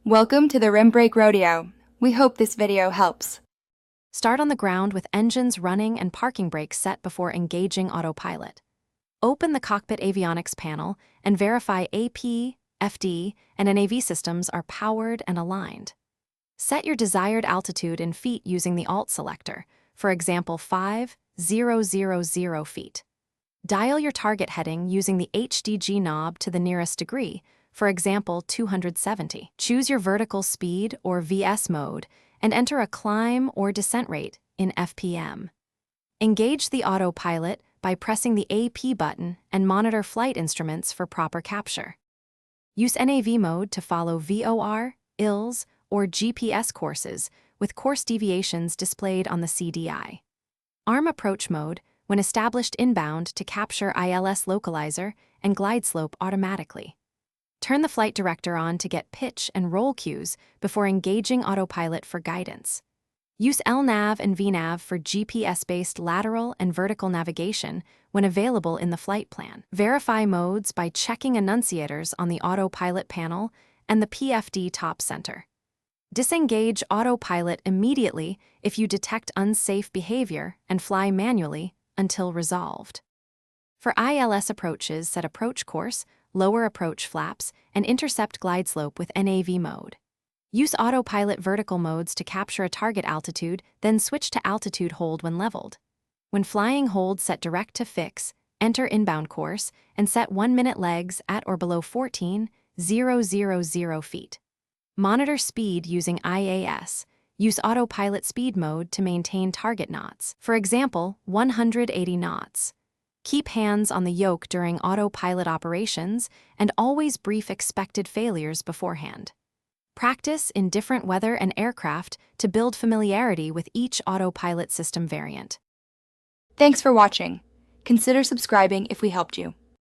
Welcome to the Rim Brake Rodeo. We hope this video helps. Start on the ground with engines running and parking brakes set before engaging autopilot. Open the cockpit avionics panel and verify AP, FD, and NAV systems are powered and aligned. Set your desired altitude in feet using the Alt selector, for example 5,000 feet. Dial your target heading using the HDG knob to the nearest degree, for example 270. Choose your vertical speed or VS mode and enter a climb or descent rate in FPM. Engage the autopilot by pressing the AP button and monitor flight instruments for proper capture. Use NAV mode to follow VOR, ILS, or GPS courses with course deviations displayed on the CDI. Arm approach mode when established inbound to capture ILS localizer and glide slope automatically. Turn the flight director on to get pitch and roll cues before engaging autopilot for guidance. Use LNAV and VNAV for GPS-based lateral and vertical navigation when available in the flight plan. Verify modes by checking annunciators on the autopilot panel and the PFD top center. Disengage autopilot immediately if you detect unsafe behavior and fly manually until resolved. For ILS approaches, set approach course, lower approach flaps, and intercept glide slope with NAV mode. Use autopilot vertical modes to capture a target altitude, then switch to altitude hold when leveled. When flying hold set direct to fix, enter inbound course, and set 1-minute legs at or below 14,000 feet. Monitor speed using IAS. Use autopilot speed mode to maintain target knots, for example 180 knots. Keep hands on the yoke during autopilot operations and always brief expected failures beforehand. Practice in different weather and aircraft to build familiarity with each autopilot system variant. Thanks for watching. Consider subscribing if we helped you.